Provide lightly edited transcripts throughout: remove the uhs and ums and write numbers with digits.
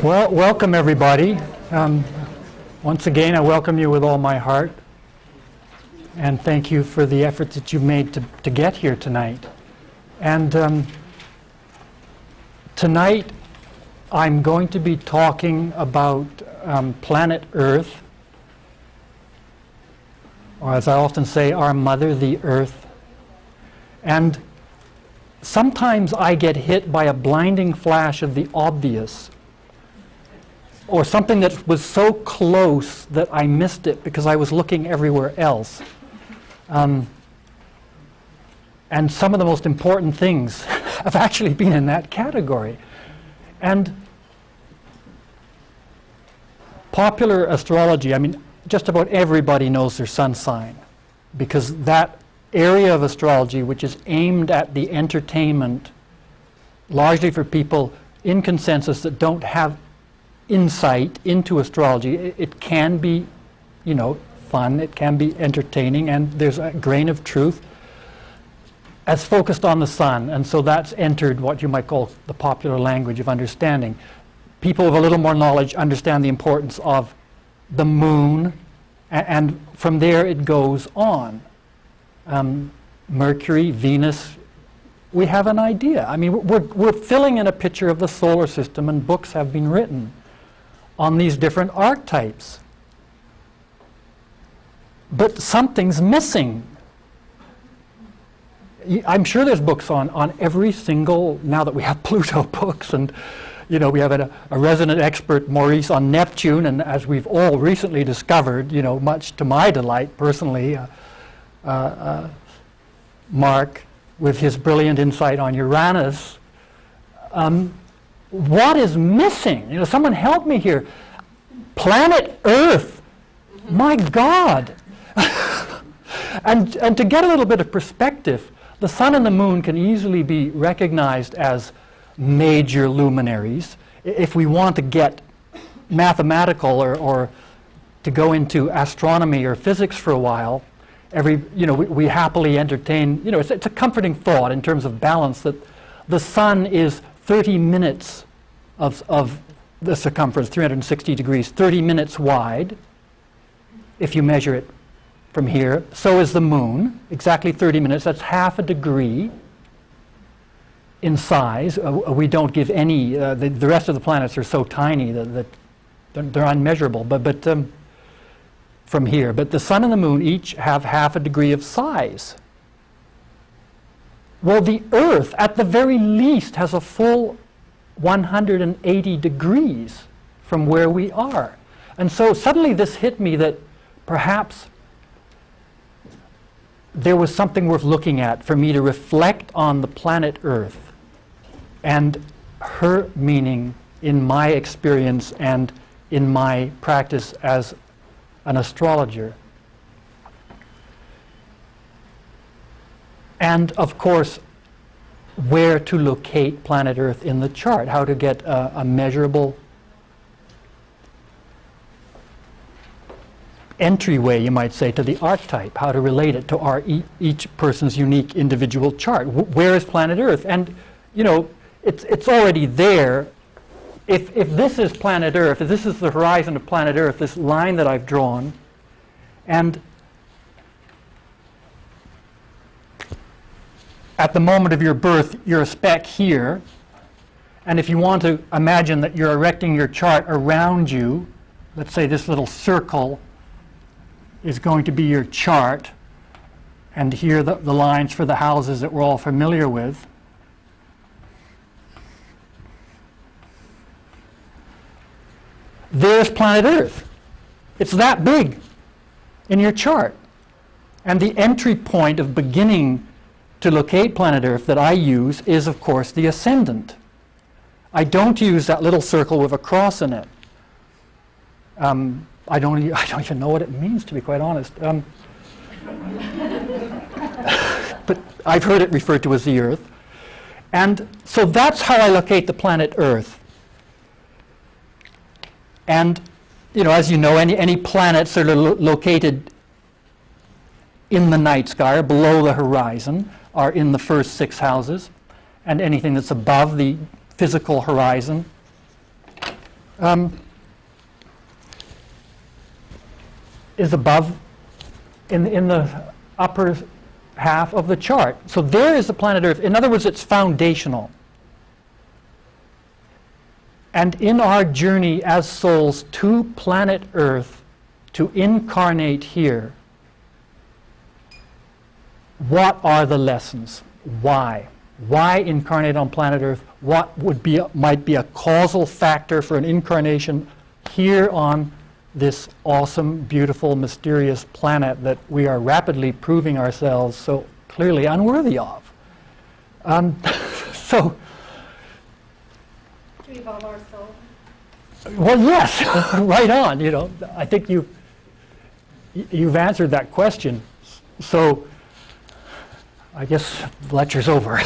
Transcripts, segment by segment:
Well, welcome everybody. Once again, I welcome you with all my heart. And thank you for the effort that you've made to get here tonight. And tonight, I'm going to be talking about planet Earth, or as I often say, our mother, the Earth. And sometimes I get hit by a blinding flash of the obvious, or something that was so close that I missed it because I was looking everywhere else. And some of the most important things have actually been in that category. And popular astrology, I mean, just about everybody knows their sun sign, because that area of astrology which is aimed at the entertainment, largely for people in consensus that don't have insight into astrology. It can be, fun, it can be entertaining, and there's a grain of truth as focused on the sun, and so that's entered what you might call the popular language of understanding. People with a little more knowledge understand the importance of the moon, and from there it goes on. Mercury, Venus, we have an idea. I mean, we're filling in a picture of the solar system, and books have been written on these different archetypes. But something's missing. I'm sure there's books on every single, now that we have Pluto books, and we have a resident expert, Maurice, on Neptune, and as we've all recently discovered, much to my delight personally, Mark, with his brilliant insight on Uranus. What is missing? Someone help me here. Planet Earth. My God. And to get a little bit of perspective, the sun and the moon can easily be recognized as major luminaries. If we want to get mathematical or to go into astronomy or physics for a while, we happily entertain, it's a comforting thought in terms of balance that the sun is 30 minutes of the circumference, 360 degrees, 30 minutes wide, if you measure it from here. So is the moon, exactly 30 minutes. That's half a degree in size. We don't give any, the rest of the planets are so tiny that they're unmeasurable, but from here. But the sun and the moon each have half a degree of size. Well, the Earth, at the very least, has a full 180 degrees from where we are. And so suddenly this hit me that perhaps there was something worth looking at for me to reflect on the planet Earth and her meaning in my experience and in my practice as an astrologer. And of course, where to locate planet Earth in the chart, how to get a measurable entryway, you might say, to the archetype, how to relate it to our each person's unique individual chart. Where is planet Earth? And it's already there. If this is planet Earth, if this is the horizon of planet Earth, this line that I've drawn, and at the moment of your birth, you're a speck here, and if you want to imagine that you're erecting your chart around you, let's say this little circle is going to be your chart, and here the lines for the houses that we're all familiar with. There's planet Earth. It's that big in your chart. And the entry point of beginning to locate planet Earth that I use is, of course, the ascendant. I don't use that little circle with a cross in it. I don't even know what it means, to be quite honest. But I've heard it referred to as the Earth. And so that's how I locate the planet Earth. And, as you know, any planets that are located in the night sky or below the horizon are in the first 6 houses, and anything that's above the physical horizon is above in the upper half of the chart. So there is the planet Earth. In other words, it's foundational. And in our journey as souls to planet Earth, to incarnate here, what are the lessons? Why? Why incarnate on planet Earth? What might be a causal factor for an incarnation here on this awesome, beautiful, mysterious planet that we are rapidly proving ourselves so clearly unworthy of? So, to evolve our soul. well, yes, right on. You know, I think you've answered that question. So, I guess the lecture's over.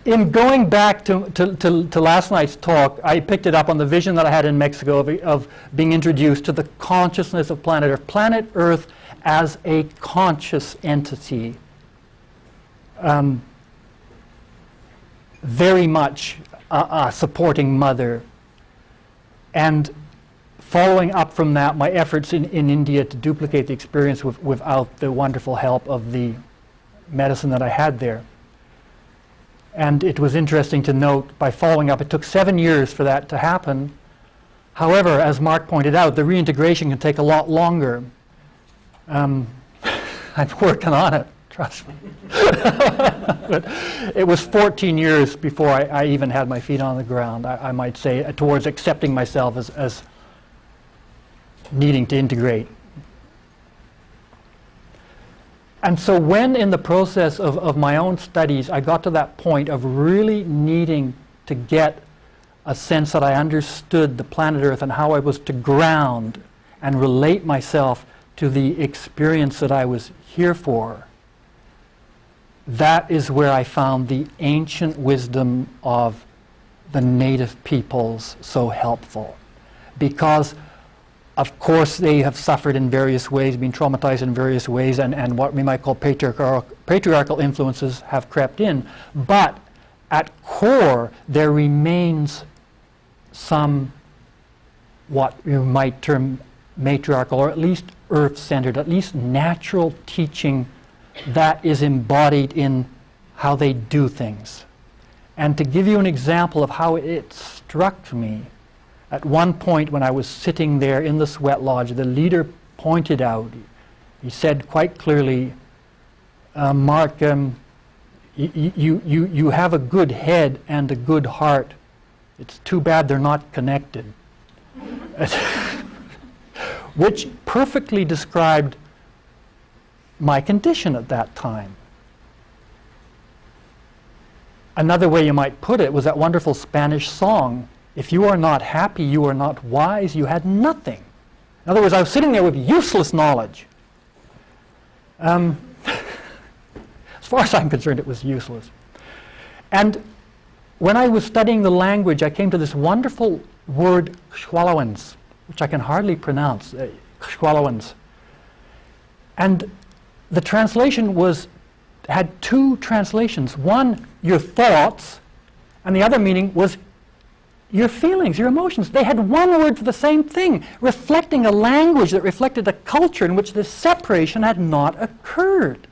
In going back to last night's talk, I picked it up on the vision that I had in Mexico of being introduced to the consciousness of planet Earth. Planet Earth as a conscious entity. Very much a supporting mother. And following up from that, my efforts in India to duplicate the experience without the wonderful help of the medicine that I had there. And it was interesting to note, by following up, it took 7 years for that to happen. However, as Mark pointed out, the reintegration can take a lot longer. I'm working on it, trust me. But it was 14 years before I even had my feet on the ground, I might say, towards accepting myself as needing to integrate. And so when in the process of my own studies, I got to that point of really needing to get a sense that I understood the planet Earth and how I was to ground and relate myself to the experience that I was here for, that is where I found the ancient wisdom of the native peoples so helpful. Because of course, they have suffered in various ways, been traumatized in various ways, and what we might call patriarchal influences have crept in. But at core, there remains some, what you might term matriarchal, or at least earth-centered, at least natural teaching that is embodied in how they do things. And to give you an example of how it struck me, at one point when I was sitting there in the sweat lodge, the leader pointed out, he said quite clearly, Mark, you have a good head and a good heart. It's too bad they're not connected. Which perfectly described my condition at that time. Another way you might put it was that wonderful Spanish song, "If you are not happy, you are not wise, you had nothing." In other words, I was sitting there with useless knowledge. As far as I'm concerned, it was useless. And when I was studying the language, I came to this wonderful word, Xwalowens, which I can hardly pronounce, Xwalowens. And the translation had two translations. One, your thoughts, and the other meaning was your feelings, your emotions. They had one word for the same thing, reflecting a language that reflected a culture in which this separation had not occurred.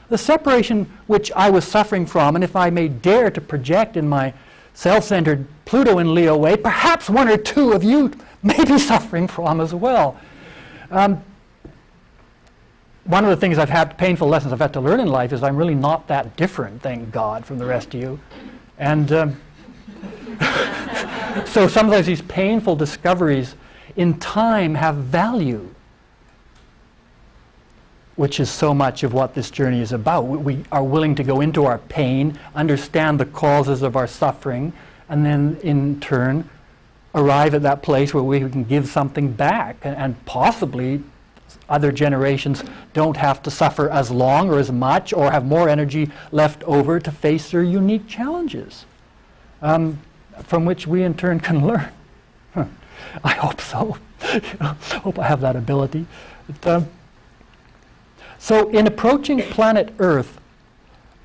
The separation which I was suffering from, and if I may dare to project in my self-centered Pluto in Leo way, perhaps one or two of you may be suffering from as well. One of the things painful lessons I've had to learn in life is I'm really not that different, thank God, from the rest of you. And so sometimes these painful discoveries in time have value, which is so much of what this journey is about. We are willing to go into our pain, understand the causes of our suffering, and then in turn arrive at that place where we can give something back, and possibly other generations don't have to suffer as long or as much or have more energy left over to face their unique challenges. from which we in turn can learn. I hope so. Hope I have that ability. So in approaching planet Earth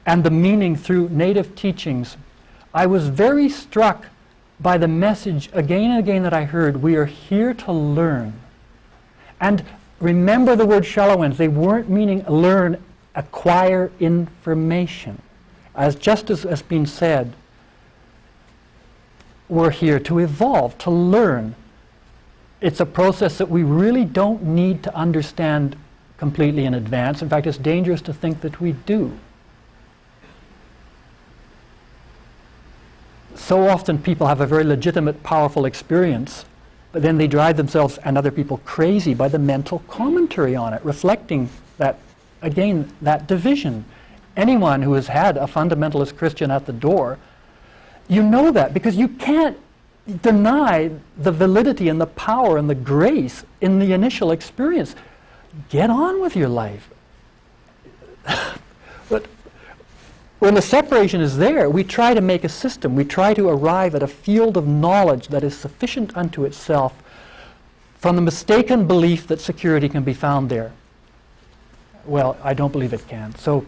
and the meaning through native teachings, I was very struck by the message again and again that I heard: we are here to learn. And remember the word Shallow-ends, they weren't meaning learn, acquire information. As just as has been said, we're here to evolve, to learn. It's a process that we really don't need to understand completely in advance. In fact, it's dangerous to think that we do. So often people have a very legitimate, powerful experience, but then they drive themselves and other people crazy by the mental commentary on it, reflecting that, again, that division. Anyone who has had a fundamentalist Christian at the door, you know that, because you can't deny the validity and the power and the grace in the initial experience. Get on with your life. But when the separation is there, we try to make a system. We try to arrive at a field of knowledge that is sufficient unto itself from the mistaken belief that security can be found there. Well, I don't believe it can. So,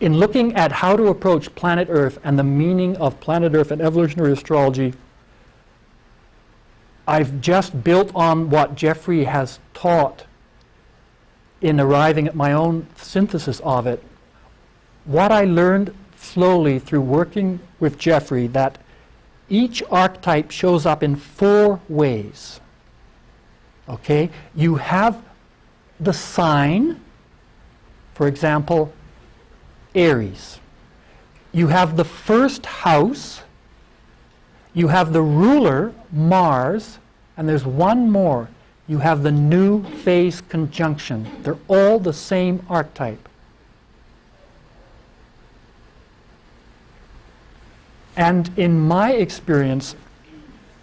in looking at how to approach planet Earth and the meaning of planet Earth and evolutionary astrology, I've just built on what Jeffrey has taught in arriving at my own synthesis of it. What I learned slowly through working with Jeffrey, that each archetype shows up in 4 ways. Okay? You have the sign, for example, Aries. You have the first house, you have the ruler, Mars, and there's one more. You have the new phase conjunction. They're all the same archetype. And in my experience,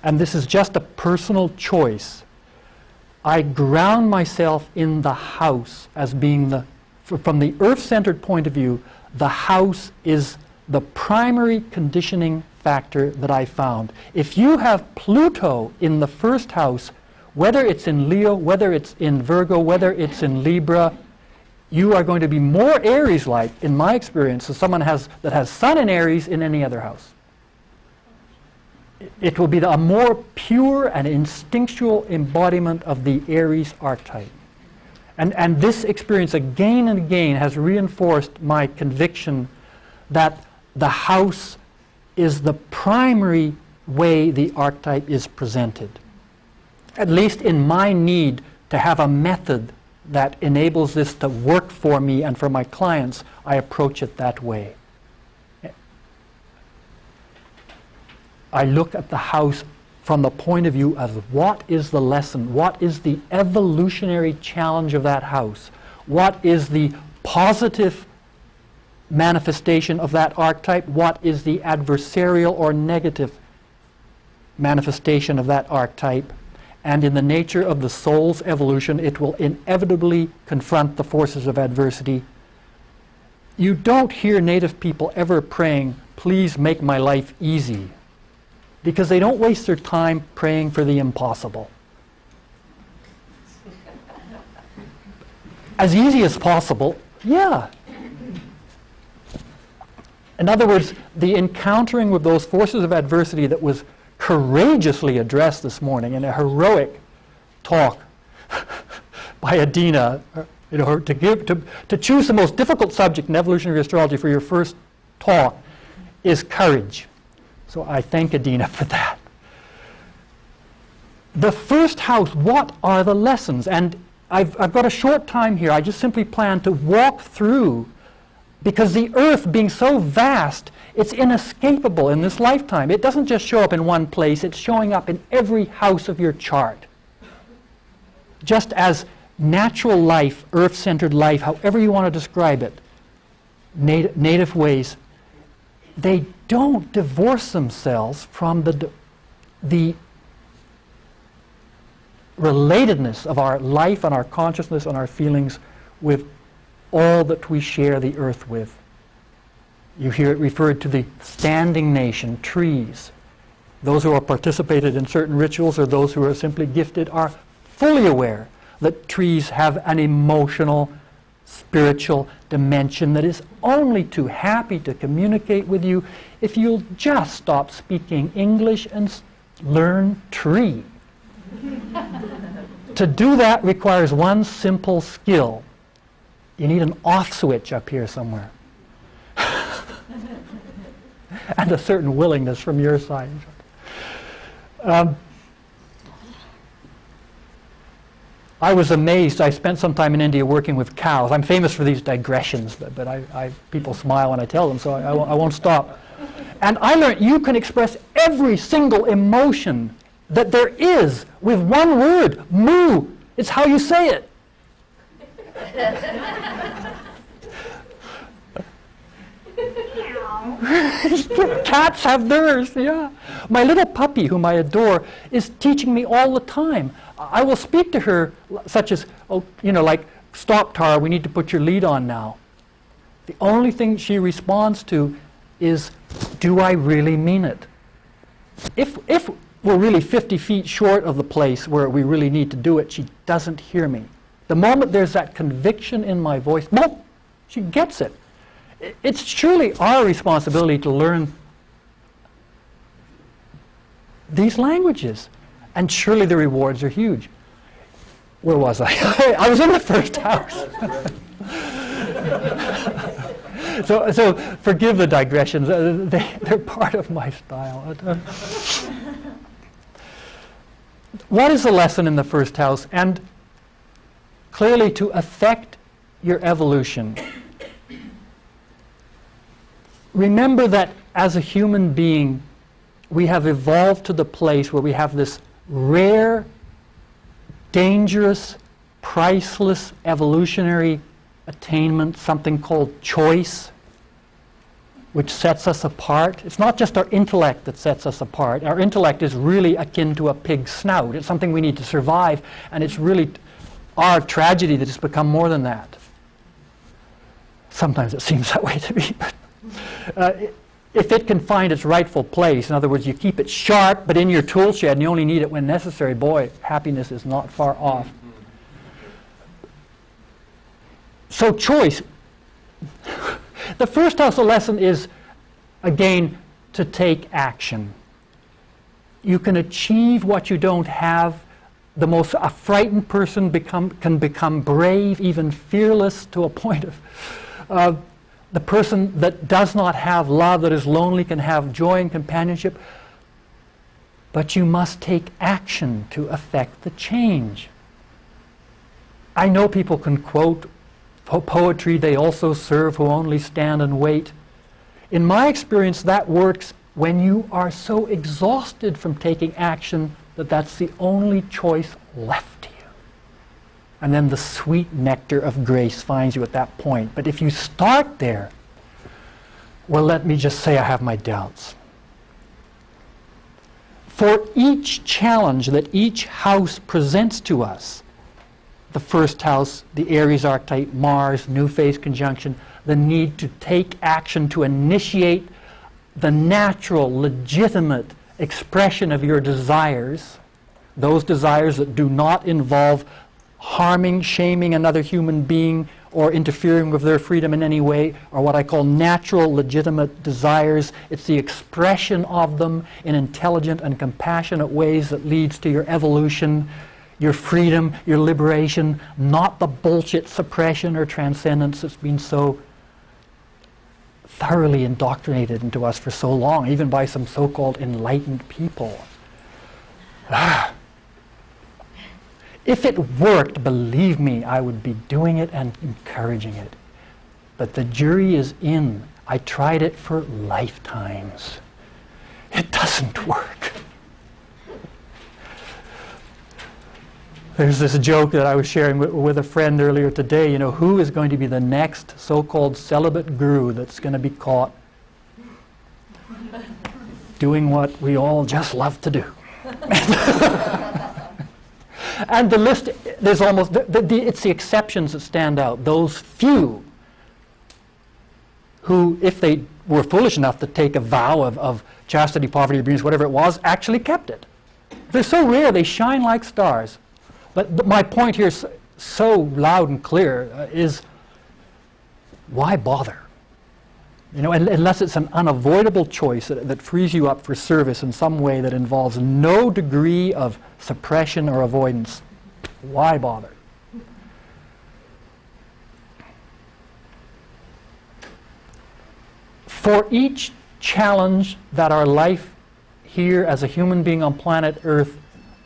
and this is just a personal choice, I ground myself in the house as being from the Earth-centered point of view, the house is the primary conditioning factor that I found. If you have Pluto in the first house, whether it's in Leo, whether it's in Virgo, whether it's in Libra, you are going to be more Aries-like, in my experience, than someone that has Sun in Aries in any other house. It will be a more pure and instinctual embodiment of the Aries archetype. And this experience again and again has reinforced my conviction that the house is the primary way the archetype is presented. At least in my need to have a method that enables this to work for me and for my clients, I approach it that way. I look at the house from the point of view of what is the lesson, what is the evolutionary challenge of that house, what is the positive manifestation of that archetype, what is the adversarial or negative manifestation of that archetype, and in the nature of the soul's evolution, it will inevitably confront the forces of adversity. You don't hear native people ever praying, "Please make my life easy," because they don't waste their time praying for the impossible. As easy as possible, yeah. In other words, the encountering with those forces of adversity that was courageously addressed this morning in a heroic talk by Adina, to choose the most difficult subject in evolutionary astrology for your first talk is courage. So I thank Adina for that. The first house, what are the lessons? And I've got a short time here. I just simply plan to walk through, because the earth being so vast, it's inescapable in this lifetime. It doesn't just show up in one place, it's showing up in every house of your chart. Just as natural life, earth-centered life, however you want to describe it, native ways, they don't divorce themselves from the relatedness of our life and our consciousness and our feelings with all that we share the earth with. You hear it referred to the standing nation, trees. Those who have participated in certain rituals or those who are simply gifted are fully aware that trees have an emotional, spiritual dimension that is only too happy to communicate with you if you'll just stop speaking English and learn tree. To do that requires one simple skill. You need an off switch up here somewhere. And a certain willingness from your side. I was amazed. I spent some time in India working with cows. I'm famous for these digressions, but people smile when I tell them, so I won't stop. And I learned you can express every single emotion that there is with one word, moo. It's how you say it. Cats have theirs, yeah. My little puppy, whom I adore, is teaching me all the time. I will speak to her such as, like, stop, Tara, we need to put your lead on now. The only thing she responds to is, do I really mean it? If we're really 50 feet short of the place where we really need to do it, she doesn't hear me. The moment there's that conviction in my voice, boom, she gets it. It's truly our responsibility to learn these languages. And surely the rewards are huge. Where was I? I was in the first house. So forgive the digressions. They're part of my style. What is the lesson in the first house? And clearly to affect your evolution, remember that as a human being, we have evolved to the place where we have this rare, dangerous, priceless evolutionary attainment, something called choice, which sets us apart. It's not just our intellect that sets us apart. Our intellect is really akin to a pig's snout. It's something we need to survive, and it's really our tragedy that it's become more than that. Sometimes it seems that way to me, but if it can find its rightful place, in other words, you keep it sharp but in your tool shed and you only need it when necessary, boy, happiness is not far off. So choice. The first house lesson is, again, to take action. You can achieve what you don't have. A frightened person can become brave, even fearless to a point of the person that does not have love, that is lonely, can have joy and companionship. But you must take action to affect the change. I know people can quote poetry, they also serve who only stand and wait. In my experience, that works when you are so exhausted from taking action that that's the only choice left to you. And then the sweet nectar of grace finds you at that point. But if you start there, well, let me just say I have my doubts. For each challenge that each house presents to us, the first house, the Aries archetype, Mars, new phase conjunction, the need to take action to initiate the natural, legitimate expression of your desires, those desires that do not involve harming, shaming another human being or interfering with their freedom in any way, are what I call natural, legitimate desires. It's the expression of them in intelligent and compassionate ways that leads to your evolution, your freedom, your liberation, not the bullshit suppression or transcendence that's been so thoroughly indoctrinated into us for so long, even by some so-called enlightened people. If it worked, believe me, I would be doing it and encouraging it. But the jury is in. I tried it for lifetimes. It doesn't work. There's this joke that I was sharing with a friend earlier today. You know, who is going to be the next so-called celibate guru that's going to be caught doing what we all just love to do? And the list, there's almost, it's the exceptions that stand out. Those few who, if they were foolish enough to take a vow of chastity, poverty, obedience, whatever it was, actually kept it. They're so rare, they shine like stars. But my point here, so loud and clear, is why bother? You know, unless it's an unavoidable choice that frees you up for service in some way that involves no degree of suppression or avoidance. Why bother? For each challenge that our life here as a human being on planet Earth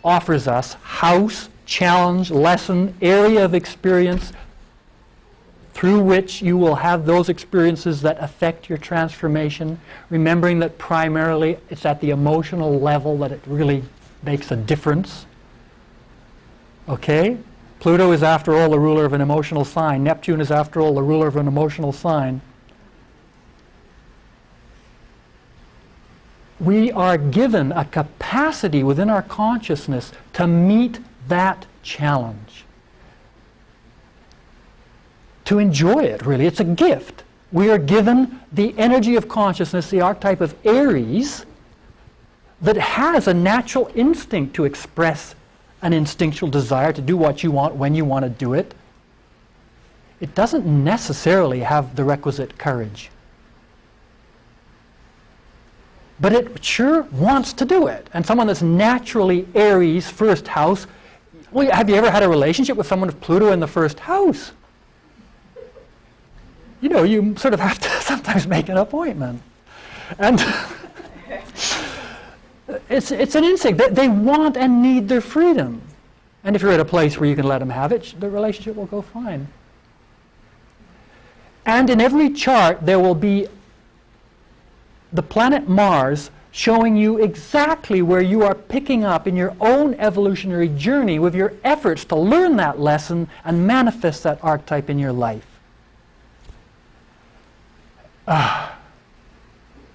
offers us, house, challenge, lesson, area of experience, through which you will have those experiences that affect your transformation, remembering that primarily it's at the emotional level that it really makes a difference. Okay? Pluto is, after all, the ruler of an emotional sign. Neptune is, after all, the ruler of an emotional sign. We are given a capacity within our consciousness to meet that challenge. To enjoy it, really. It's a gift. We are given the energy of consciousness, the archetype of Aries, that has a natural instinct to express an instinctual desire to do what you want when you want to do it. It doesn't necessarily have the requisite courage. But it sure wants to do it. And someone that's naturally Aries, first house, well, have you ever had a relationship with someone with Pluto in the first house? You know, you sort of have to sometimes make an appointment. And it's an instinct. They want and need their freedom. And if you're at a place where you can let them have it, the relationship will go fine. And in every chart, there will be the planet Mars showing you exactly where you are picking up in your own evolutionary journey with your efforts to learn that lesson and manifest that archetype in your life.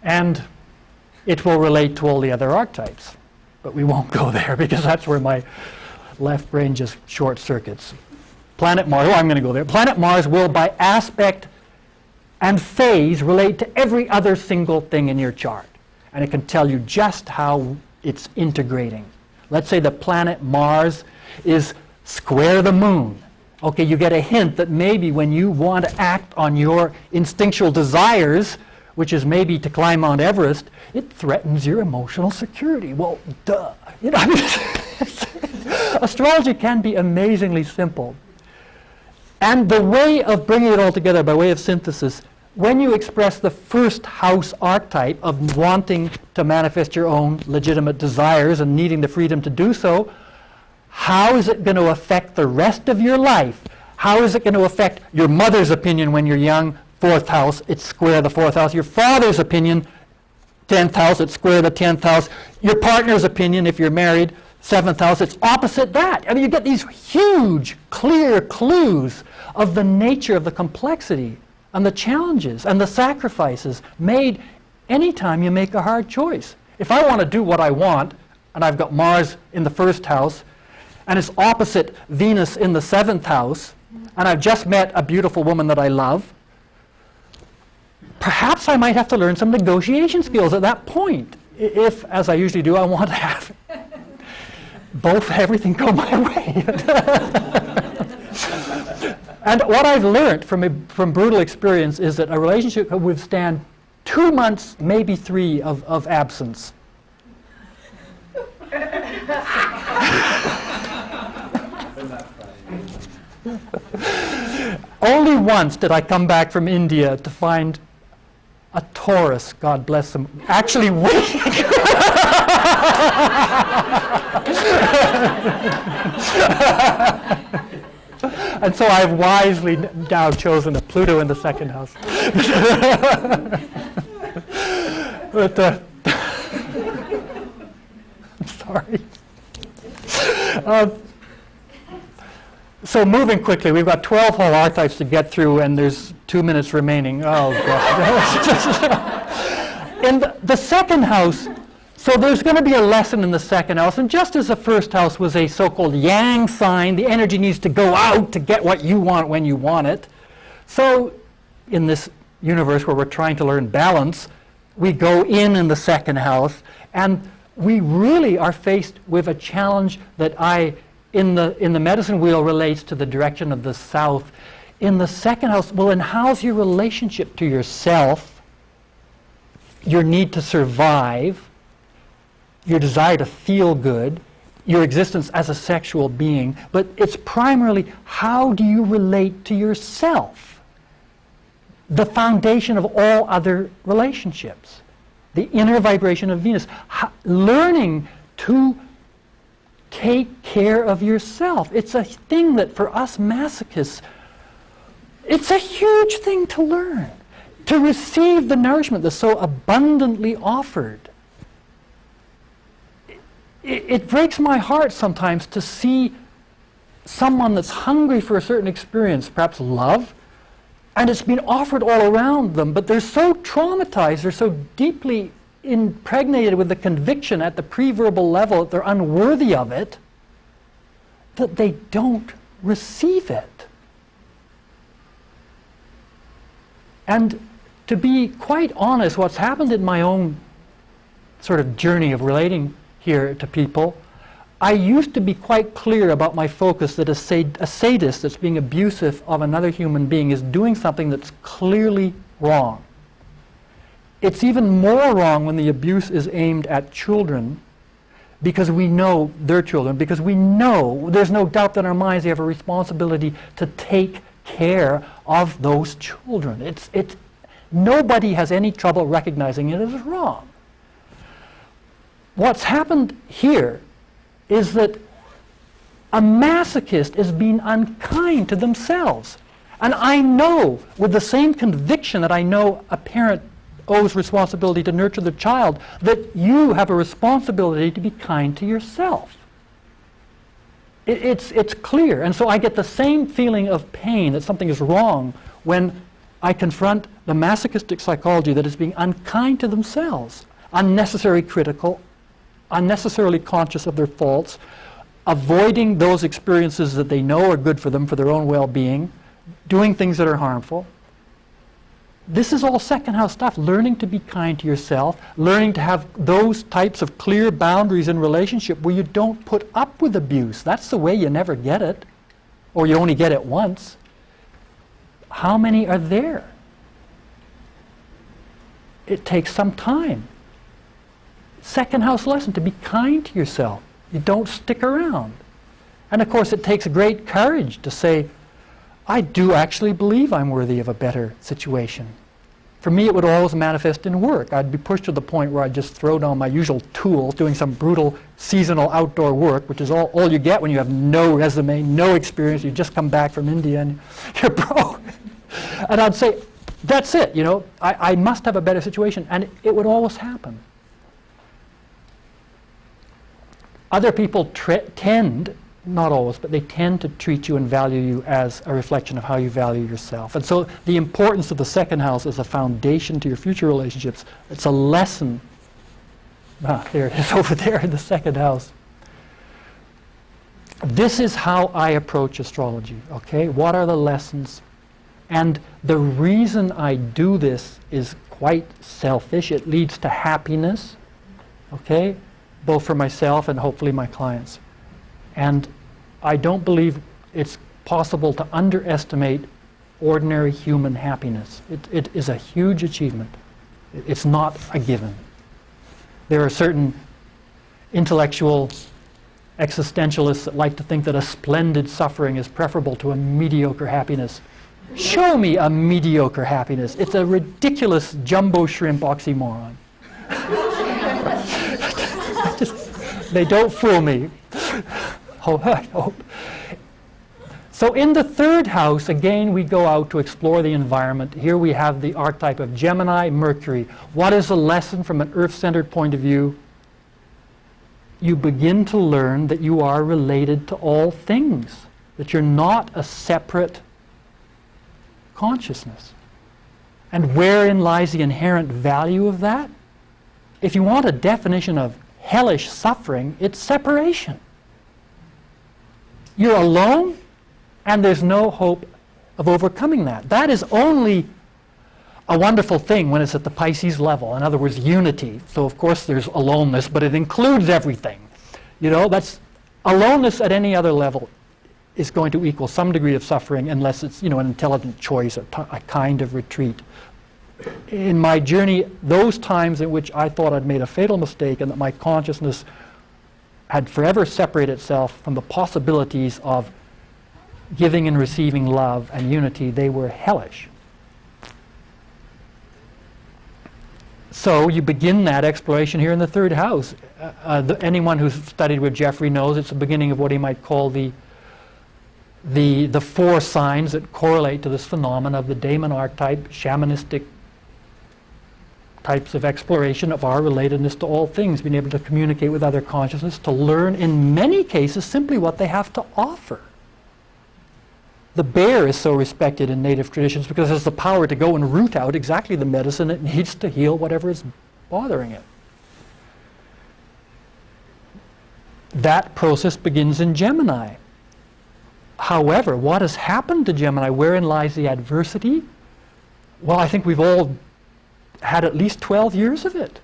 And it will relate to all the other archetypes. But we won't go there because that's where my left brain just short circuits. Planet Mars, I'm going to go there. Planet Mars will, by aspect and phase, relate to every other single thing in your chart. And it can tell you just how it's integrating. Let's say the planet Mars is square the moon. Okay, you get a hint that maybe when you want to act on your instinctual desires, which is maybe to climb Mount Everest, it threatens your emotional security. Well, duh. You know, I mean, astrology can be amazingly simple. And the way of bringing it all together by way of synthesis, when you express the first house archetype of wanting to manifest your own legitimate desires and needing the freedom to do so, how is it going to affect the rest of your life? How is it going to affect your mother's opinion when you're young? Fourth house, it's square the fourth house. Your father's opinion, 10th house, it's square the 10th house. Your partner's opinion, if you're married, 7th house, it's opposite that. I mean, you get these huge, clear clues of the nature of the complexity and the challenges and the sacrifices made anytime you make a hard choice. If I want to do what I want, and I've got Mars in the first house, and it's opposite Venus in the 7th house, and I've just met a beautiful woman that I love, perhaps I might have to learn some negotiation skills at that point. If, as I usually do, I want to have everything go my way. And what I've learned from brutal experience is that a relationship can withstand 2 months, maybe 3, of absence. Only once did I come back from India to find a Taurus, God bless them, actually waiting. And so I've wisely now chosen a Pluto in the 2nd house. But I'm sorry. So moving quickly, we've got 12 whole archetypes to get through, and there's 2 minutes remaining. Oh, God. In the 2nd house, so there's going to be a lesson in the 2nd house, and just as the 1st house was a so-called yang sign, the energy needs to go out to get what you want when you want it. So in this universe where we're trying to learn balance, we go in the second house, and we really are faced with a challenge that in the medicine wheel relates to the direction of the south. In the second house, well, then how's your relationship to yourself, your need to survive, your desire to feel good, your existence as a sexual being, but it's primarily how do you relate to yourself? The foundation of all other relationships, the inner vibration of Venus. Learning to take care of yourself. It's a thing that for us masochists, it's a huge thing to learn, to receive the nourishment that's so abundantly offered. It breaks my heart sometimes to see someone that's hungry for a certain experience, perhaps love, and it's been offered all around them, but they're so traumatized, they're so deeply impregnated with the conviction at the pre-verbal level that they're unworthy of it, that they don't receive it. And to be quite honest, what's happened in my own sort of journey of relating here to people, I used to be quite clear about my focus that a sadist that's being abusive of another human being is doing something that's clearly wrong. It's even more wrong when the abuse is aimed at children, because we know they're children, because we know, there's no doubt that in our minds they have a responsibility to take care of those children. Nobody has any trouble recognizing it as wrong. What's happened here is that a masochist is being unkind to themselves. And I know, with the same conviction that I know a parent owes responsibility to nurture the child, that you have a responsibility to be kind to yourself. It's clear. And so I get the same feeling of pain that something is wrong when I confront the masochistic psychology that is being unkind to themselves, unnecessarily critical, unnecessarily conscious of their faults, avoiding those experiences that they know are good for them for their own well-being, doing things that are harmful. This is all second house stuff. Learning to be kind to yourself, learning to have those types of clear boundaries in relationship where you don't put up with abuse. That's the way you never get it, or you only get it once. How many are there? It takes some time. Second house lesson, to be kind to yourself. You don't stick around. And of course it takes great courage to say, I do actually believe I'm worthy of a better situation. For me, it would always manifest in work. I'd be pushed to the point where I'd just throw down my usual tools, doing some brutal seasonal outdoor work, which is all you get when you have no resume, no experience. You just come back from India and you're broke. And I'd say, that's it, I must have a better situation. And it would always happen. Other people tend, not always, but they tend to treat you and value you as a reflection of how you value yourself. And so the importance of the second house as a foundation to your future relationships, it's a lesson. There it is over there in the second house. This is how I approach astrology, okay? What are the lessons? And the reason I do this is quite selfish. It leads to happiness, okay? Both for myself and hopefully my clients. And I don't believe it's possible to underestimate ordinary human happiness. It is a huge achievement. It's not a given. There are certain intellectual existentialists that like to think that a splendid suffering is preferable to a mediocre happiness. Show me a mediocre happiness. It's a ridiculous jumbo shrimp oxymoron. They don't fool me. I hope. So in the third house, again, we go out to explore the environment. Here we have the archetype of Gemini, Mercury. What is the lesson from an Earth-centered point of view? You begin to learn that you are related to all things, that you're not a separate consciousness. And wherein lies the inherent value of that? If you want a definition of hellish suffering, it's separation. You're alone, and there's no hope of overcoming that. That is only a wonderful thing when it's at the Pisces level. In other words, unity. So of course there's aloneness, but it includes everything. That's aloneness at any other level is going to equal some degree of suffering unless it's an intelligent choice, a kind of retreat. In my journey, those times in which I thought I'd made a fatal mistake and that my consciousness had forever separated itself from the possibilities of giving and receiving love and unity, they were hellish. So you begin that exploration here in the third house. Anyone who's studied with Jeffrey knows it's the beginning of what he might call the four signs that correlate to this phenomenon of the daemon archetype, shamanistic types of exploration of our relatedness to all things, being able to communicate with other consciousness, to learn in many cases simply what they have to offer. The bear is so respected in native traditions because it has the power to go and root out exactly the medicine it needs to heal whatever is bothering it. That process begins in Gemini. However, what has happened to Gemini? Wherein lies the adversity? Well, I think we've all had at least 12 years of it.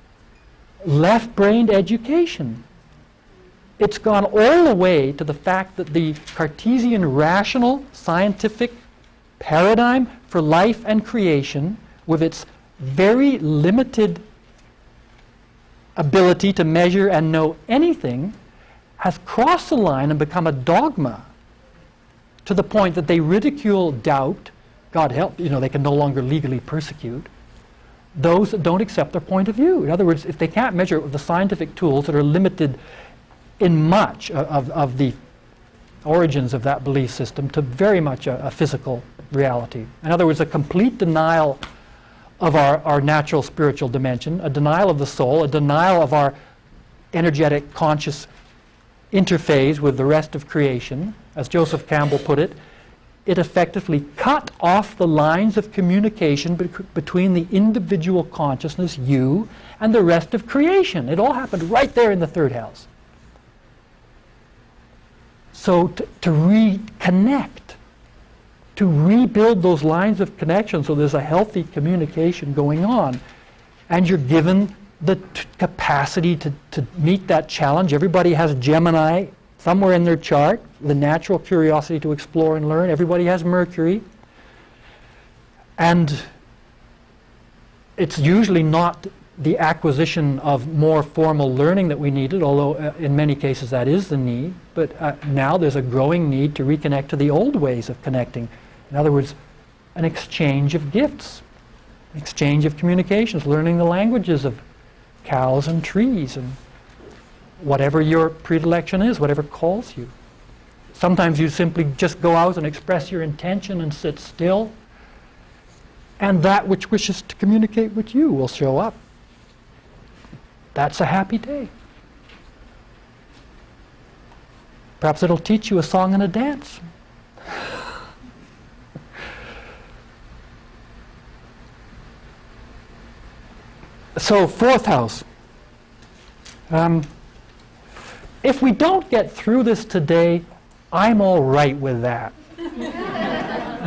Left-brained education. It's gone all the way to the fact that the Cartesian rational scientific paradigm for life and creation, with its very limited ability to measure and know anything, has crossed the line and become a dogma to the point that they ridicule doubt. God help, they can no longer legally persecute those that don't accept their point of view. In other words, if they can't measure it with the scientific tools that are limited in much of the origins of that belief system to very much a physical reality. In other words, a complete denial of our natural spiritual dimension, a denial of the soul, a denial of our energetic conscious interface with the rest of creation. As Joseph Campbell put it, it effectively cut off the lines of communication between the individual consciousness, you, and the rest of creation. It all happened right there in the third house. So to reconnect, to rebuild those lines of connection so there's a healthy communication going on, and you're given the capacity to meet that challenge. Everybody has Gemini somewhere in their chart, the natural curiosity to explore and learn. Everybody has Mercury. And it's usually not the acquisition of more formal learning that we needed, although in many cases that is the need. But now there's a growing need to reconnect to the old ways of connecting. In other words, an exchange of gifts, an exchange of communications, learning the languages of cows and trees and whatever your predilection is, whatever calls you. Sometimes you simply just go out and express your intention and sit still, and that which wishes to communicate with you will show up. That's a happy day. Perhaps it'll teach you a song and a dance. So, fourth house. If we don't get through this today, I'm all right with that.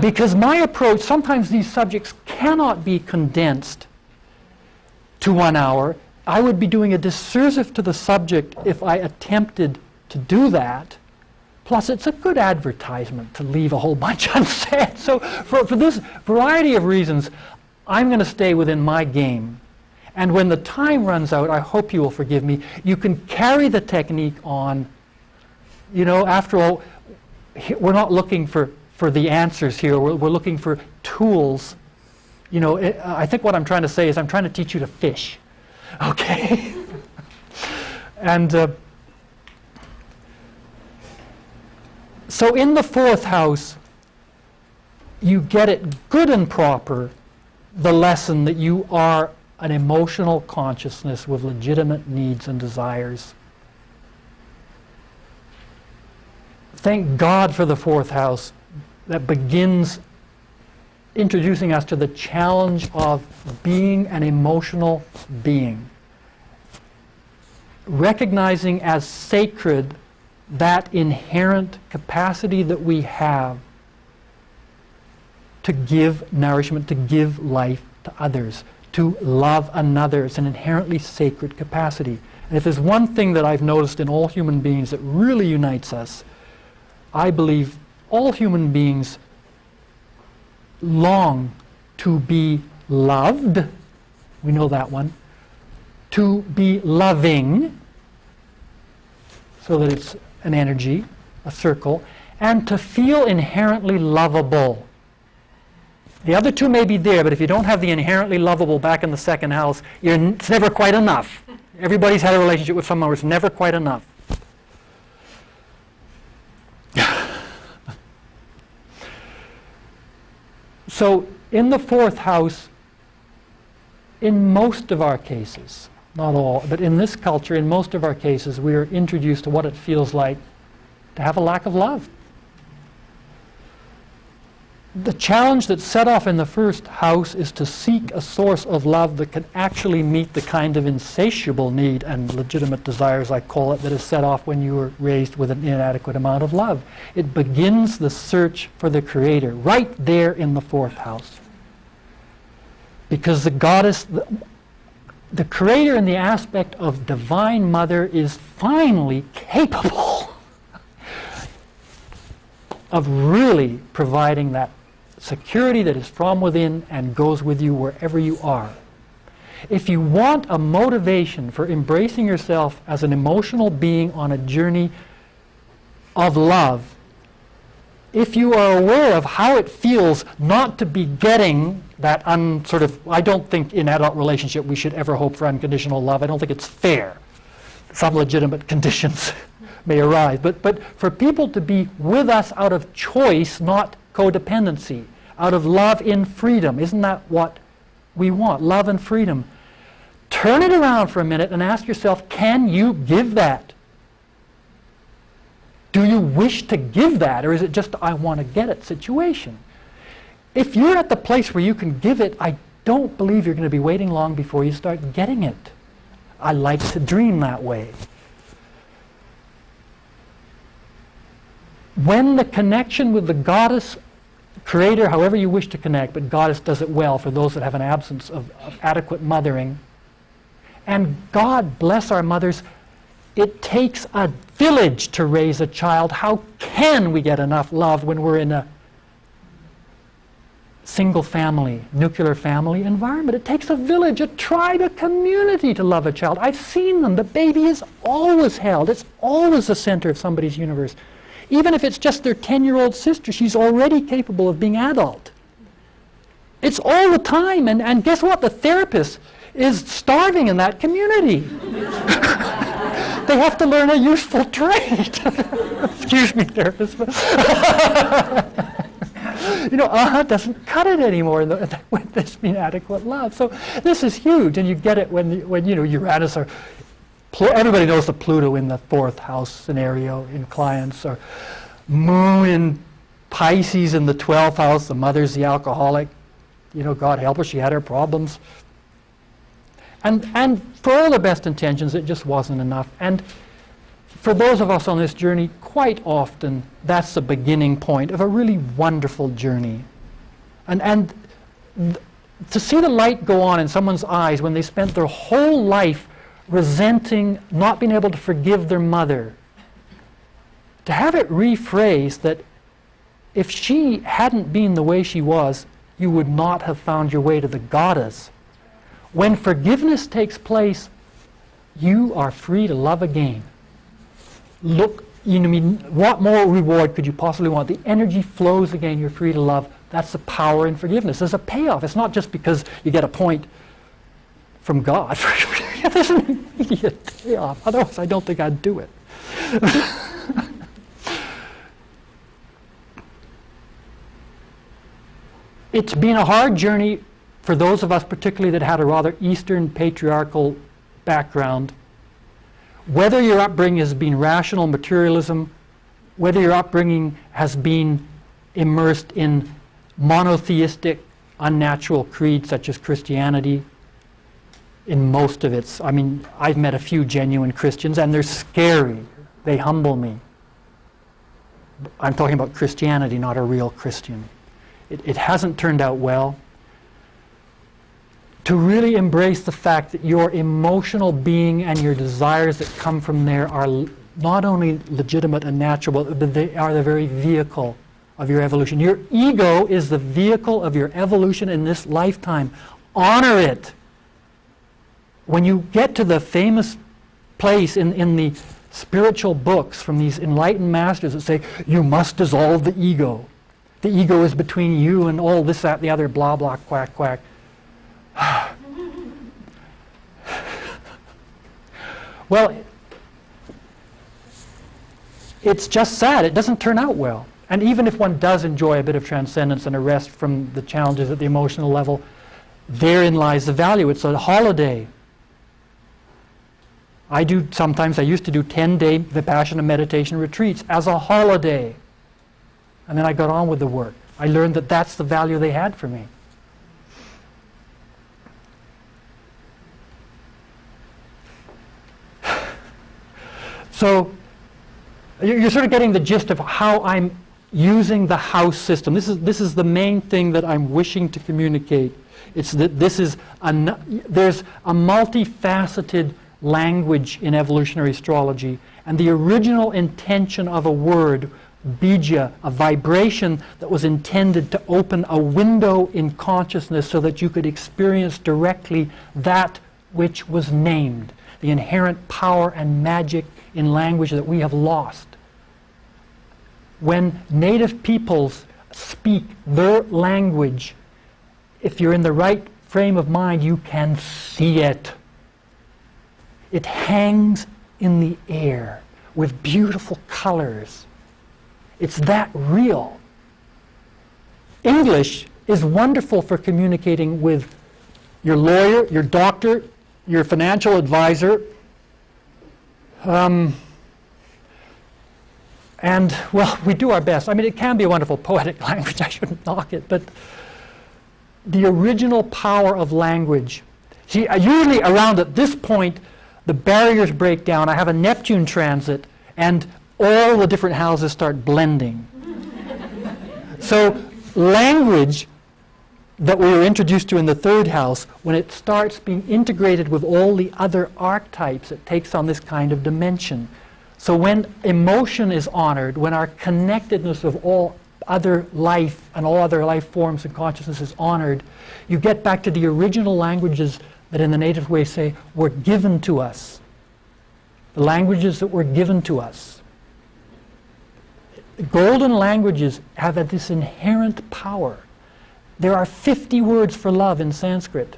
Because my approach, sometimes these subjects cannot be condensed to 1 hour. I would be doing a disservice to the subject if I attempted to do that. Plus, it's a good advertisement to leave a whole bunch unsaid. So for this variety of reasons, I'm going to stay within my game. And when the time runs out, I hope you will forgive me, you can carry the technique on. After all, we're not looking for the answers here. We're looking for tools. I think what I'm trying to say is I'm trying to teach you to fish. Okay? And so in the fourth house, you get it good and proper, the lesson that you are an emotional consciousness with legitimate needs and desires. Thank God for the fourth house that begins introducing us to the challenge of being an emotional being. Recognizing as sacred that inherent capacity that we have to give nourishment, to give life to others, to love another. It's an inherently sacred capacity. And if there's one thing that I've noticed in all human beings that really unites us, I believe all human beings long to be loved. We know that one. To be loving, so that it's an energy, a circle, and to feel inherently lovable. The other two may be there, but if you don't have the inherently lovable back in the second house, it's never quite enough. Everybody's had a relationship with someone where it's never quite enough. So, in the fourth house, in most of our cases, not all, but in this culture, in most of our cases, we are introduced to what it feels like to have a lack of love. The challenge that's set off in the first house is to seek a source of love that can actually meet the kind of insatiable need and legitimate desires, I call it, that is set off when you were raised with an inadequate amount of love. It begins the search for the Creator right there in the fourth house. Because the goddess, the Creator in the aspect of Divine Mother is finally capable of really providing that security that is from within and goes with you wherever you are. If you want a motivation for embracing yourself as an emotional being on a journey of love, if you are aware of how it feels not to be getting that I don't think in adult relationship we should ever hope for unconditional love. I don't think it's fair. Some legitimate conditions may arise. But for people to be with us out of choice, not codependency, out of love in freedom, isn't that what we want? Love and freedom. Turn it around for a minute and ask yourself, can you give that? Do you wish to give that, or is it just I want to get it situation? If you're at the place where you can give it, I don't believe you're going to be waiting long before you start getting it. I like to dream that way. When the connection with the goddess, Creator, however you wish to connect, but goddess does it well for those that have an absence of adequate mothering. And God bless our mothers, it takes a village to raise a child. How can we get enough love when we're in a single family, nuclear family environment? It takes a village, a tribe, a community to love a child. I've seen them. The baby is always held. It's always the center of somebody's universe. Even if it's just their 10-year-old sister, she's already capable of being adult. It's all the time. And guess what? The therapist is starving in that community. They have to learn a useful trade. Excuse me, therapist. Doesn't cut it anymore when there's been adequate love. So this is huge, and you get it when Uranus or everybody knows the Pluto in the fourth house scenario in clients, or Moon in Pisces in the 12th house. The mother's the alcoholic. God help her, she had her problems. And for all the best intentions, it just wasn't enough. And for those of us on this journey, quite often that's the beginning point of a really wonderful journey. And to see the light go on in someone's eyes when they spent their whole life resenting, not being able to forgive their mother, to have it rephrased that if she hadn't been the way she was, you would not have found your way to the goddess. When forgiveness takes place, you are free to love again. Look, what more reward could you possibly want? The energy flows again, you're free to love. That's the power in forgiveness. There's a payoff. It's not just because you get a point from God. There's an immediate payoff. Otherwise, I don't think I'd do it. It's been a hard journey for those of us particularly that had a rather Eastern patriarchal background. Whether your upbringing has been rational materialism, whether your upbringing has been immersed in monotheistic, unnatural creeds such as Christianity, in most of its, I've met a few genuine Christians and they're scary. They humble me. I'm talking about Christianity, not a real Christian. It hasn't turned out well. to really embrace the fact that your emotional being and your desires that come from there are not only legitimate and natural, but they are the very vehicle of your evolution. Your ego is the vehicle of your evolution in this lifetime. Honor it. When you get to the famous place in the spiritual books from these enlightened masters that say, you must dissolve the ego. The ego is between you and all this, that, the other, blah, blah, quack, quack. Well, it's just sad. It doesn't turn out well. And even if one does enjoy a bit of transcendence and a rest from the challenges at the emotional level, therein lies the value. It's a holiday. I used to do 10-day Vipassana meditation retreats as a holiday. And then I got on with the work. I learned that that's the value they had for me. So you're sort of getting the gist of how I'm using the house system. This is the main thing that I'm wishing to communicate. It's that there's a multifaceted language in evolutionary astrology, and the original intention of a word, bija, a vibration that was intended to open a window in consciousness so that you could experience directly that which was named, the inherent power and magic in language that we have lost. When native peoples speak their language, if you're in the right frame of mind, you can see it. It hangs in the air with beautiful colors. It's that real. English is wonderful for communicating with your lawyer, your doctor, your financial advisor, and, well, we do our best. I mean, it can be a wonderful poetic language. I shouldn't knock it. But the original power of language. See, usually around at this point, the barriers break down. I have a Neptune transit, and all the different houses start blending. So language that we were introduced to in the third house, when it starts being integrated with all the other archetypes, it takes on this kind of dimension. So when emotion is honored, when our connectedness of all other life and all other life forms and consciousness is honored, you get back to the original languages that in the native way say were given to us. The languages that were given to us. Golden languages have this inherent power. There are 50 words for love in Sanskrit.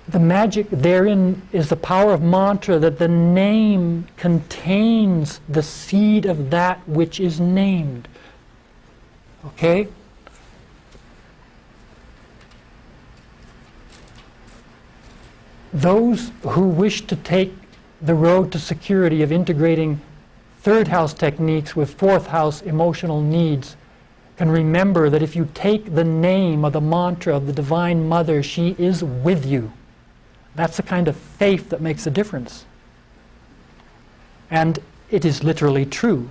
The magic therein is the power of mantra, that the name contains the seed of that which is named. Okay? Those who wish to take the road to security of integrating third house techniques with fourth house emotional needs can remember that if you take the name of the mantra of the Divine Mother, she is with you. That's the kind of faith that makes a difference. And it is literally true,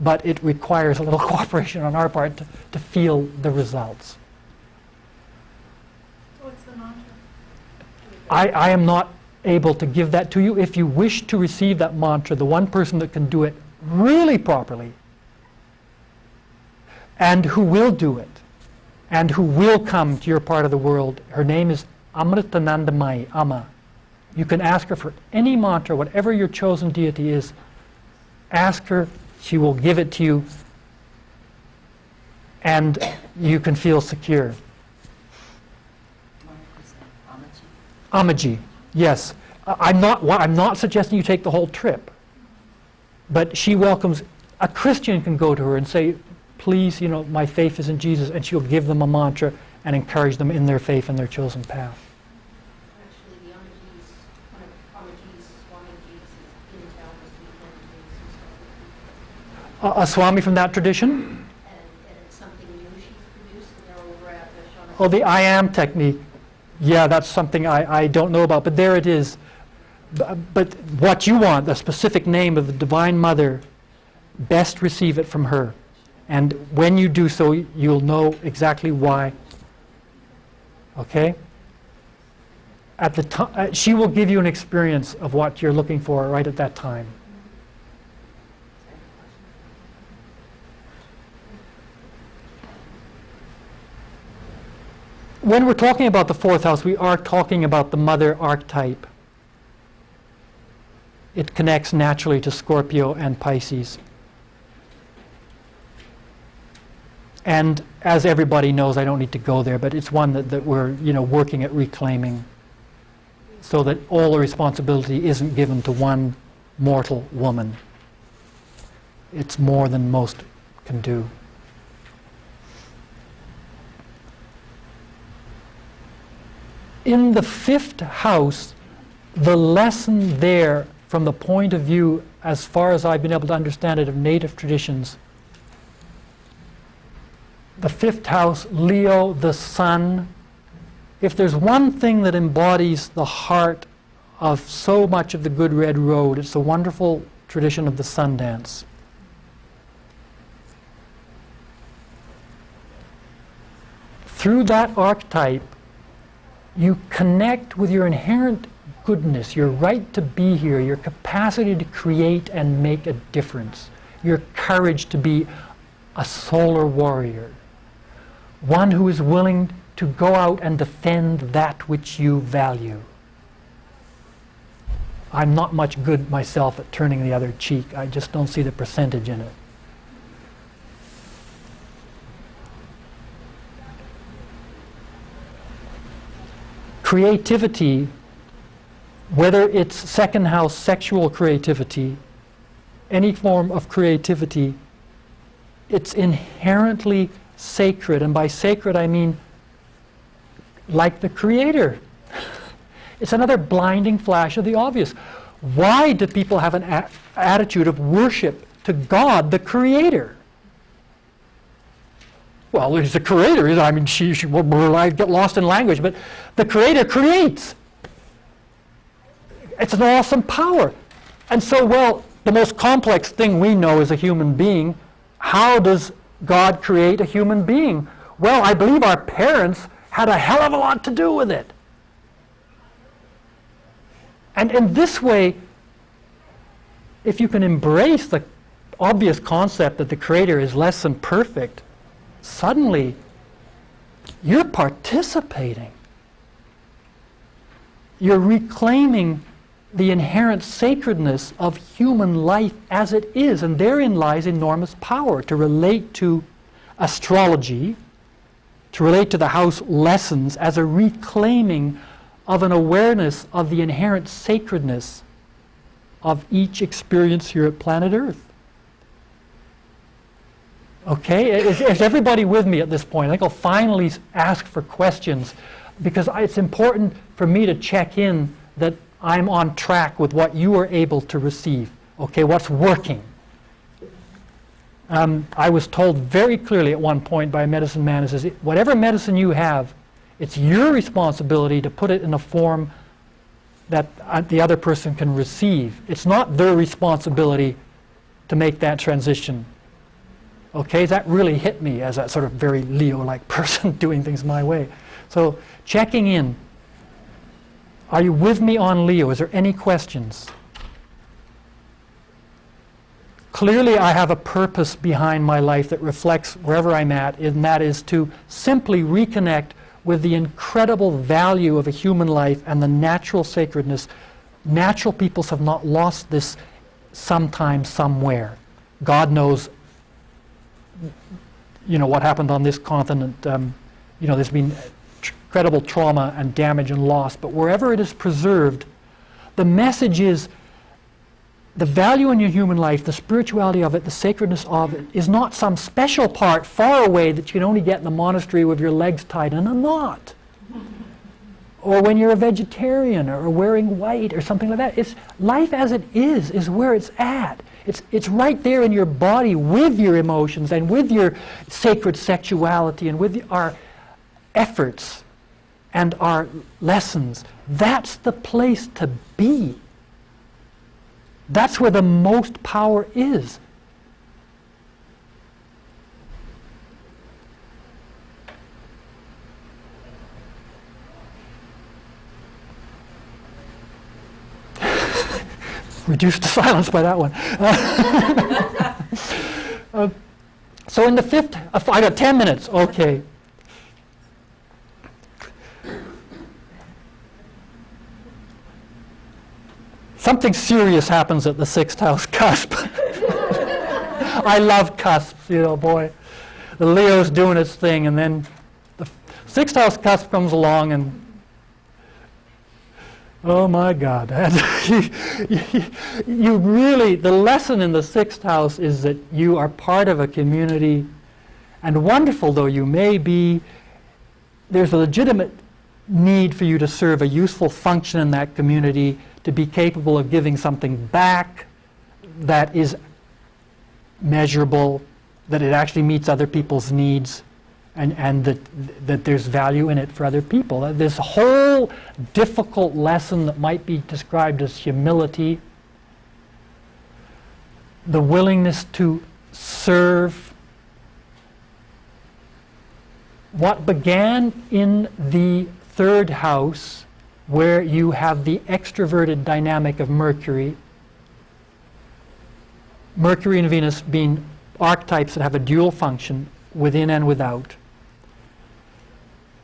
but it requires a little cooperation on our part to feel the results. What's the mantra? I am not able to give that to you. If you wish to receive that mantra, the one person that can do it really properly, and who will do it, and who will come to your part of the world, her name is Amritanandamai, Amma. You can ask her for any mantra, whatever your chosen deity is. Ask her, she will give it to you, and you can feel secure. Amaji, yes. I'm not suggesting you take the whole trip, but she welcomes. A Christian can go to her and say, please, my faith is in Jesus, and she'll give them a mantra and encourage them in their faith and their chosen path. Actually, the one of Amaji's Swamiji's is in town this weekend. A Swami from that tradition? And it's something new she's produced, and they're over at the Shauna. Oh, the I am technique. Yeah, that's something I don't know about, but there it is. But what you want, the specific name of the Divine Mother, best receive it from her. And when you do so, you'll know exactly why. Okay? At the time, she will give you an experience of what you're looking for right at that time. When we're talking about the fourth house, we are talking about the mother archetype. It connects naturally to Scorpio and Pisces. And as everybody knows, I don't need to go there, but it's one that we're working at reclaiming so that all the responsibility isn't given to one mortal woman. It's more than most can do. In the fifth house, the lesson there, from the point of view, as far as I've been able to understand it, of native traditions, the fifth house, Leo, the sun, if there's one thing that embodies the heart of so much of the Good Red Road, it's the wonderful tradition of the sun dance. Through that archetype, you connect with your inherent goodness, your right to be here, your capacity to create and make a difference, your courage to be a solar warrior, one who is willing to go out and defend that which you value. I'm not much good myself at turning the other cheek. I just don't see the percentage in it. Creativity, whether it's second house sexual creativity, any form of creativity, it's inherently sacred. And by sacred, I mean like the Creator. It's another blinding flash of the obvious. Why do people have an attitude of worship to God, the Creator? Well, he's the Creator. I mean, I get lost in language, but the Creator creates. It's an awesome power. And so, well, the most complex thing we know is a human being. How does God create a human being? Well, I believe our parents had a hell of a lot to do with it. And in this way, if you can embrace the obvious concept that the Creator is less than perfect, suddenly you're participating. You're reclaiming the inherent sacredness of human life as it is, and therein lies enormous power to relate to astrology, to relate to the house lessons as a reclaiming of an awareness of the inherent sacredness of each experience here at planet Earth. Okay, is everybody with me at this point? I think I'll finally ask for questions, because it's important for me to check in that I'm on track with what you are able to receive. Okay, what's working? I was told very clearly at one point by a medicine man, says, whatever medicine you have, it's your responsibility to put it in a form that the other person can receive. It's not their responsibility to make that transition. Okay, that really hit me as a sort of very Leo-like person doing things my way. So checking in. Are you with me on Leo? Is there any questions? Clearly I have a purpose behind my life that reflects wherever I'm at, and that is to simply reconnect with the incredible value of a human life and the natural sacredness. Natural peoples have not lost this sometime, somewhere. God knows, what happened on this continent. There's been incredible trauma and damage and loss, but wherever it is preserved, the message is the value in your human life, the spirituality of it, the sacredness of it, is not some special part far away that you can only get in the monastery with your legs tied in a knot. Or when you're a vegetarian or wearing white or something like that. It's life as it is where it's at. It's right there in your body with your emotions and with your sacred sexuality and with our efforts and our lessons. That's the place to be. That's where the most power is. reduced to silence by that one. So in the fifth, I got 10 minutes, okay. Something serious happens at the sixth house cusp. I love cusps, boy. The Leo's doing its thing, and then the sixth house cusp comes along, and oh my God. You really, the lesson in the sixth house is that you are part of a community, and wonderful though you may be, there's a legitimate need for you to serve a useful function in that community, to be capable of giving something back that is measurable, that it actually meets other people's needs, and that there's value in it for other people. This whole difficult lesson that might be described as humility, the willingness to serve, what began in the third house, where you have the extroverted dynamic of Mercury and Venus being archetypes that have a dual function within and without.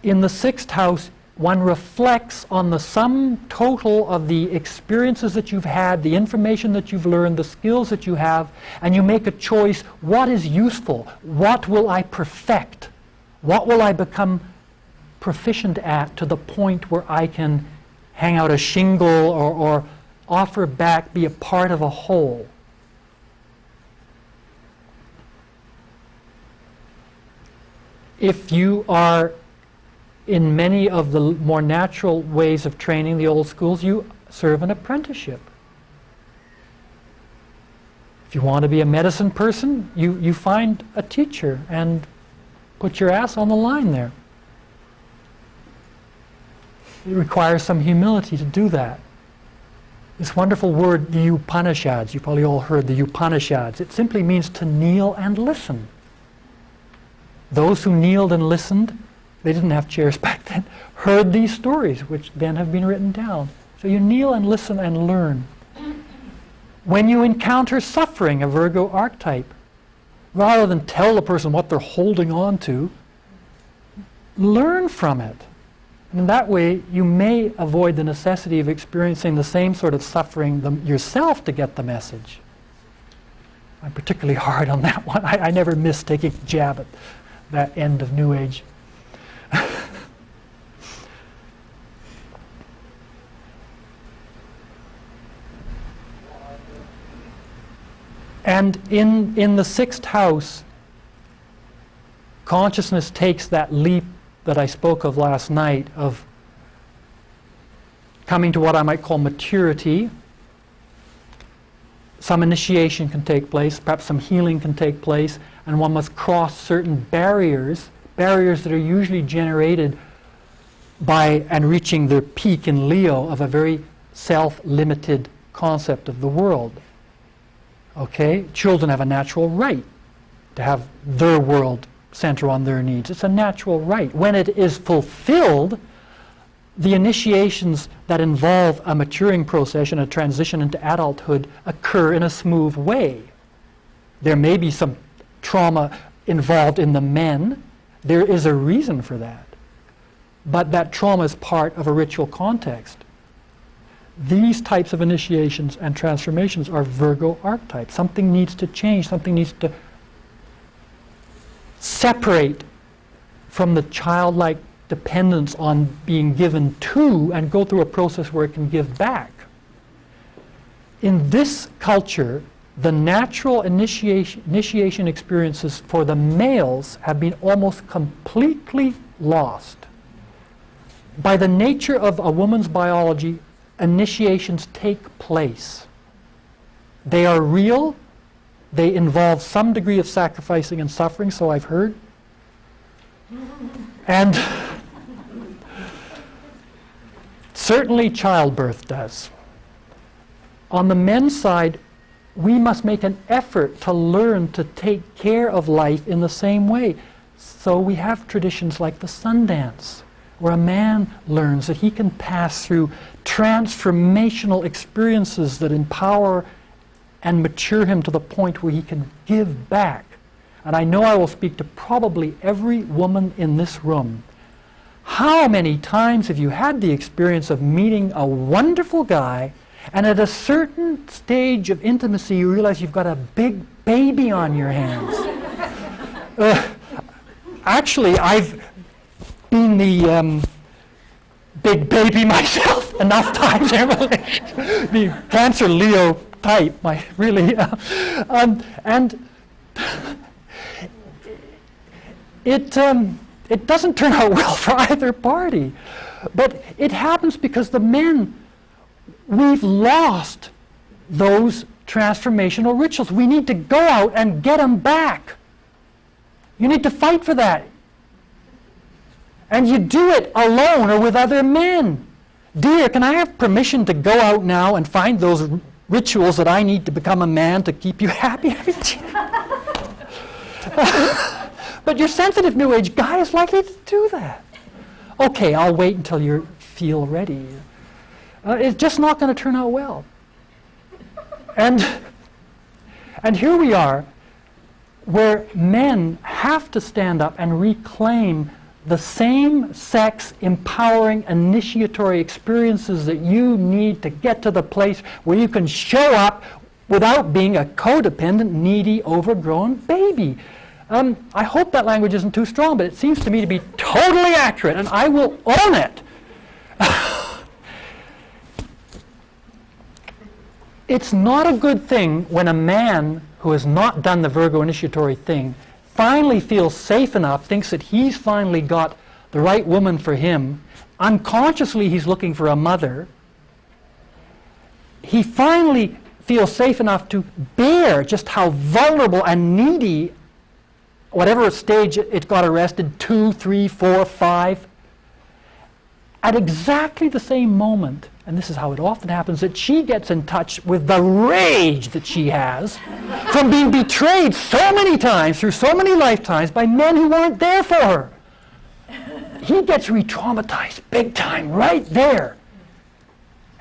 In the sixth house, one reflects on the sum total of the experiences that you've had, the information that you've learned, the skills that you have, and you make a choice: what is useful? What will I perfect? What will I become proficient at, to the point where I can hang out a shingle or offer back, be a part of a whole? If you are in many of the more natural ways of training, the old schools, you serve an apprenticeship. If you want to be a medicine person, you find a teacher and put your ass on the line there. It requires some humility to do that. This wonderful word, the Upanishads, you probably all heard the Upanishads. It simply means to kneel and listen. Those who kneeled and listened, they didn't have chairs back then, heard these stories, which then have been written down. So you kneel and listen and learn. When you encounter suffering, a Virgo archetype, rather than tell the person what they're holding on to, learn from it. And in that way, you may avoid the necessity of experiencing the same sort of suffering yourself to get the message. I'm particularly hard on that one. I never miss taking a jab at that end of New Age. And in the sixth house, consciousness takes that leap that I spoke of last night, of coming to what I might call maturity. Some initiation can take place, perhaps some healing can take place, and one must cross certain barriers that are usually generated by and reaching their peak in Leo of a very self-limited concept of the world. Okay? Children have a natural right to have their world center on their needs. It's a natural right. When it is fulfilled, the initiations that involve a maturing process and a transition into adulthood occur in a smooth way. There may be some trauma involved in the men. There is a reason for that. But that trauma is part of a ritual context. These types of initiations and transformations are Virgo archetypes. Something needs to change. Something needs to separate from the childlike dependence on being given to and go through a process where it can give back. In this culture, the natural initiation experiences for the males have been almost completely lost. By the nature of a woman's biology, initiations take place. They are real. They involve some degree of sacrificing and suffering, so I've heard. And certainly childbirth does. On the men's side, we must make an effort to learn to take care of life in the same way. So we have traditions like the sun dance, where a man learns that he can pass through transformational experiences that empower and mature him to the point where he can give back. And I know I will speak to probably every woman in this room. How many times have you had the experience of meeting a wonderful guy, and at a certain stage of intimacy you realize you've got a big baby on your hands? Actually, I've been the big baby myself enough times. The Cancer Leo type, and it doesn't turn out well for either party. But it happens because the men, we've lost those transformational rituals. We need to go out and get them back. You need to fight for that. And you do it alone or with other men. Dear, can I have permission to go out now and find those rituals that I need to become a man to keep you happy? But your sensitive New Age guy is likely to do that. Okay, I'll wait until you feel ready. It's just not going to turn out well. And here we are, where men have to stand up and reclaim the same sex empowering initiatory experiences that you need to get to the place where you can show up without being a codependent, needy, overgrown baby. I hope that language isn't too strong, but it seems to me to be totally accurate, and I will own it. It's not a good thing when a man who has not done the Virgo initiatory thing finally feels safe enough, thinks that he's finally got the right woman for him. Unconsciously, he's looking for a mother. He finally feels safe enough to bear just how vulnerable and needy, whatever stage it got arrested, 2, 3, 4, 5, at exactly the same moment, and this is how it often happens, that she gets in touch with the rage that she has from being betrayed so many times through so many lifetimes by men who weren't there for her. He gets re-traumatized big time right there.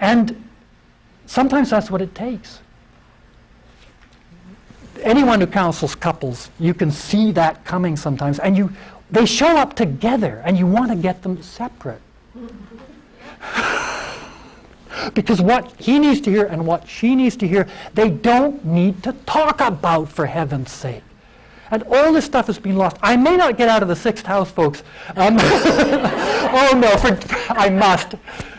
And sometimes that's what it takes. Anyone who counsels couples, you can see that coming sometimes, and they show up together and you want to get them separate. Because what he needs to hear and what she needs to hear, they don't need to talk about, for heaven's sake. And all this stuff has been lost. I may not get out of the 6th house, folks. Oh no, I must.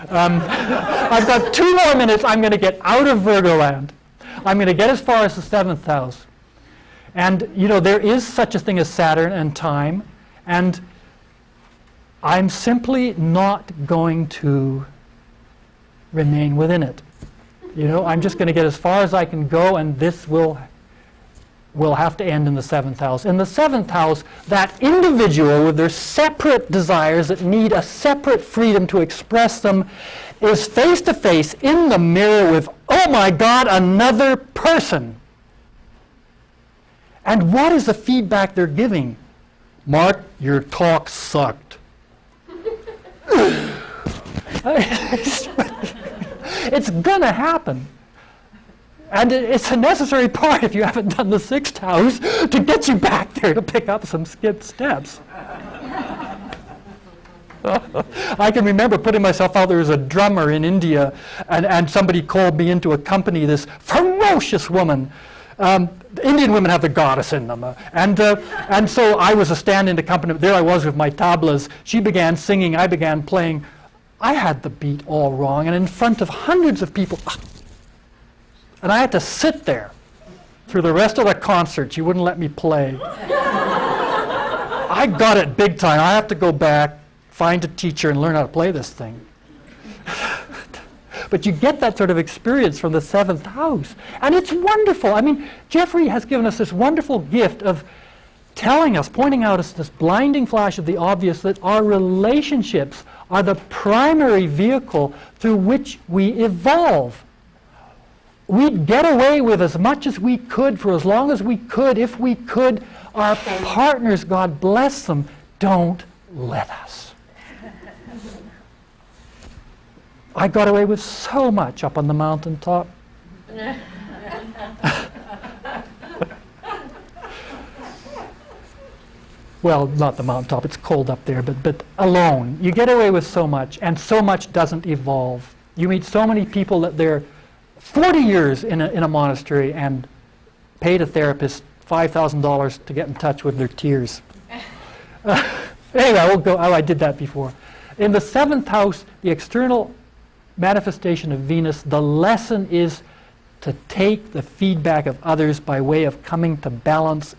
I've got 2 more minutes. I'm going to get out of Virgo land. I'm going to get as far as the 7th house. And, there is such a thing as Saturn and time. And I'm simply not going to remain within it. I'm just going to get as far as I can go, and this will have to end in the 7th house. In the 7th house, that individual with their separate desires that need a separate freedom to express them is face to face in the mirror with, oh my God, another person. And what is the feedback they're giving? Mark, your talk sucked. It's going to happen. And it's a necessary part, if you haven't done the 6th house, to get you back there to pick up some skipped steps. I can remember putting myself out there as a drummer in India, and somebody called me into accompany this ferocious woman. Indian women have the goddess in them. And so I was a stand-in accompaniment. There I was with my tablas. She began singing. I began playing. I had the beat all wrong, and in front of hundreds of people. And I had to sit there through the rest of the concert. She wouldn't let me play. I got it big time. I have to go back, find a teacher, and learn how to play this thing. But you get that sort of experience from the 7th house. And it's wonderful. I mean, Jeffrey has given us this wonderful gift of telling us, pointing out us this blinding flash of the obvious, that our relationships are the primary vehicle through which we evolve. We'd get away with as much as we could for as long as we could, if we could. Our partners, God bless them, don't let us. I got away with so much up on the mountaintop. Well, not the mountaintop, it's cold up there, but alone. You get away with so much, and so much doesn't evolve. You meet so many people that they're 40 years in a monastery and paid a therapist $5,000 to get in touch with their tears. Anyway, I won't go. Oh, I did that before. In the 7th house, the external manifestation of Venus, the lesson is to take the feedback of others by way of coming to balance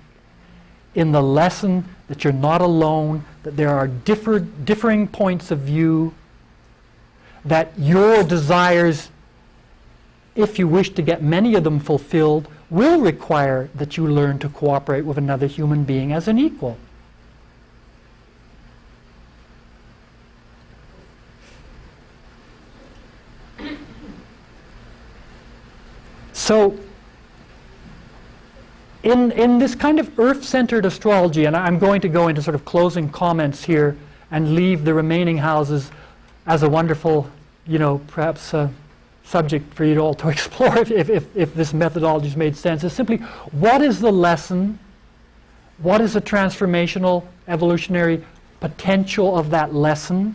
in the lesson that you're not alone, that there are differing points of view, that your desires, if you wish to get many of them fulfilled, will require that you learn to cooperate with another human being as an equal. So, in this kind of earth-centered astrology, and I'm going to go into sort of closing comments here and leave the remaining houses as a wonderful, perhaps subject for you all to explore if this methodology has made sense, is simply what is the lesson, what is the transformational, evolutionary potential of that lesson,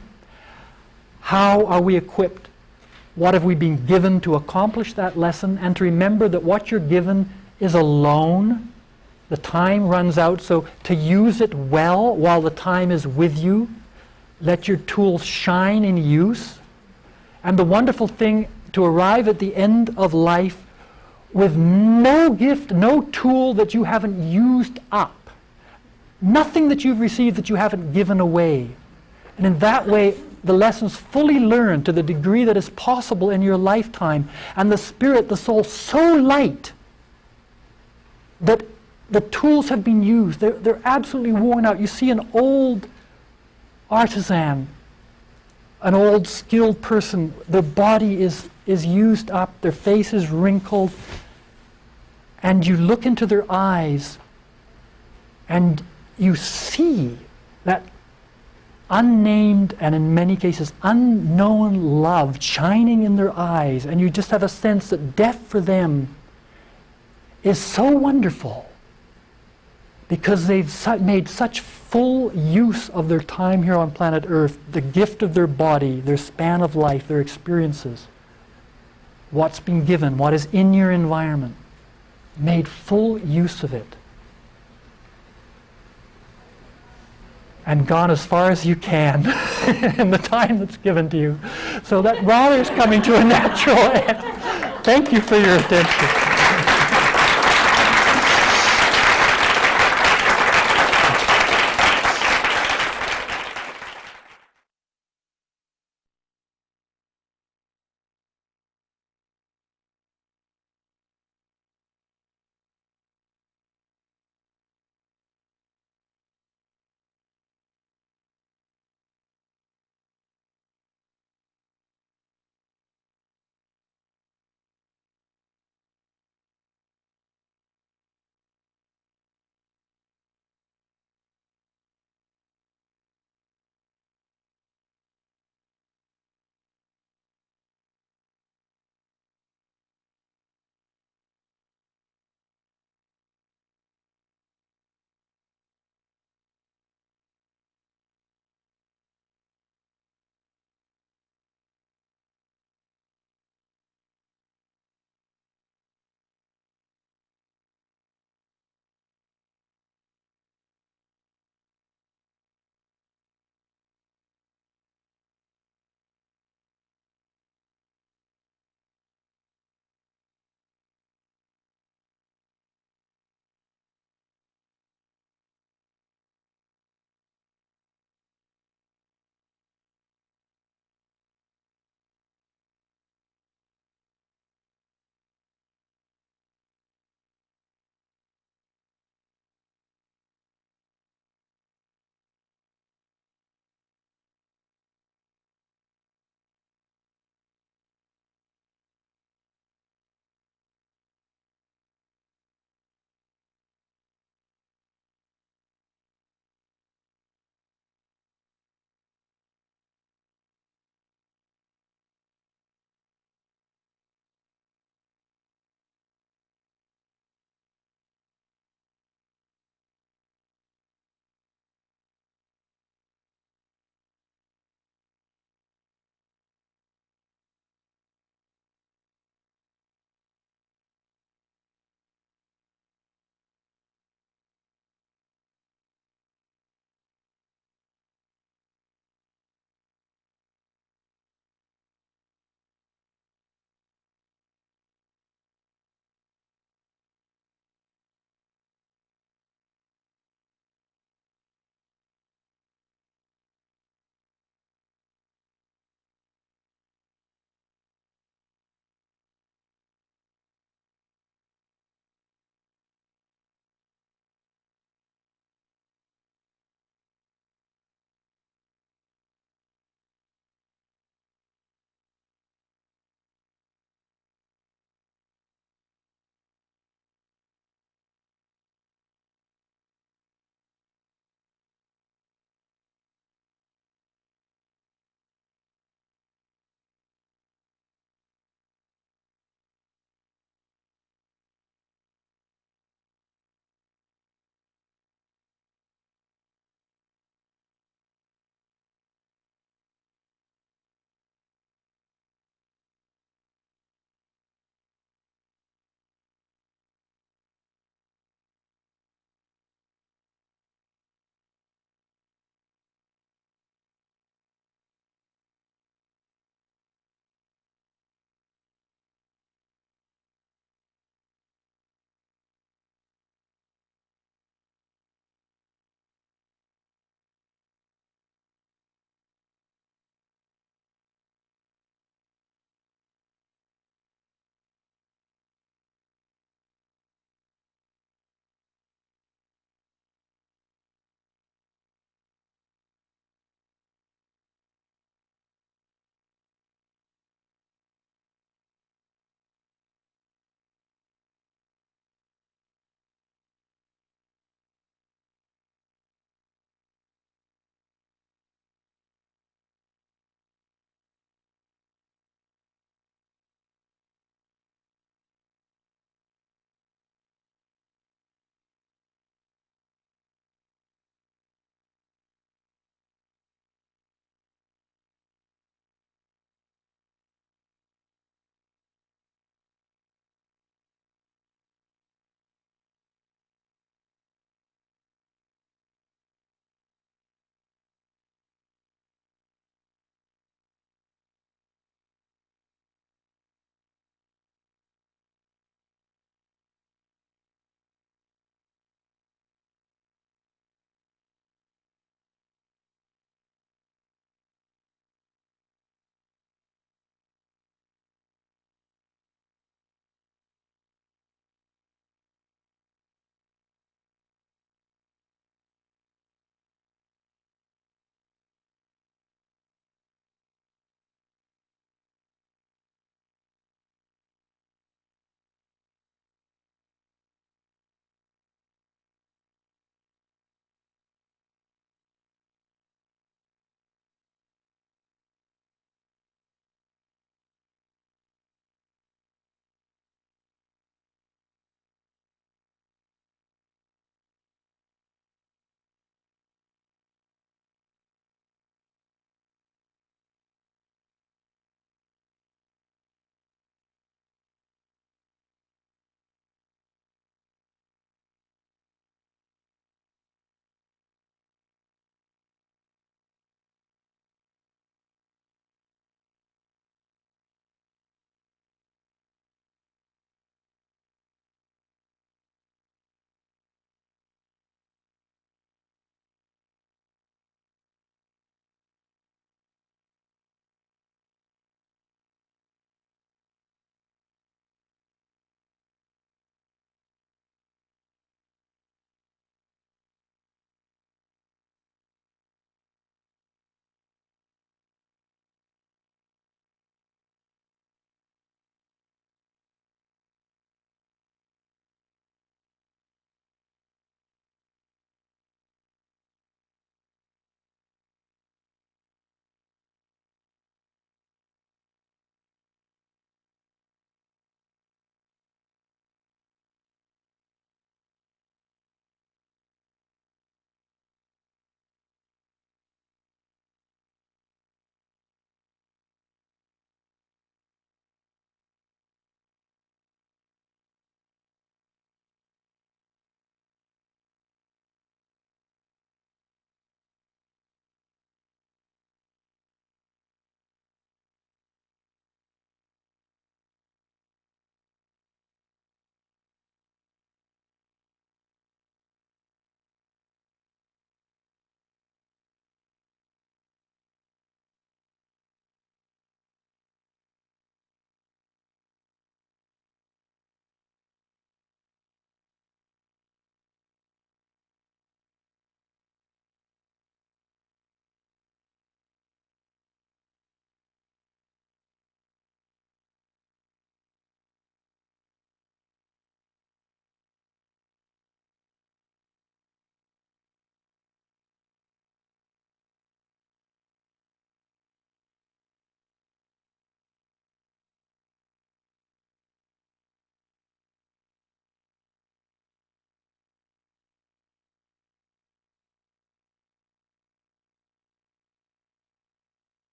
how are we equipped, what have we been given to accomplish that lesson, and to remember that what you're given is a loan. The time runs out, so to use it well while the time is with you, let your tools shine in use. And the wonderful thing, to arrive at the end of life with no gift, no tool that you haven't used up, nothing that you've received that you haven't given away. And in that way, the lessons fully learned to the degree that is possible in your lifetime, and the spirit, the soul, so light that the tools have been used. They're absolutely worn out. You see an old artisan, an old skilled person, their body is used up, their face is wrinkled, and you look into their eyes and you see that unnamed and in many cases unknown love shining in their eyes, and you just have a sense that death for them is so wonderful because they've made such full use of their time here on planet Earth, the gift of their body, their span of life, their experiences, what's been given, what is in your environment, made full use of it. And gone as far as you can in the time that's given to you. So that rather is coming to a natural end. Thank you for your attention.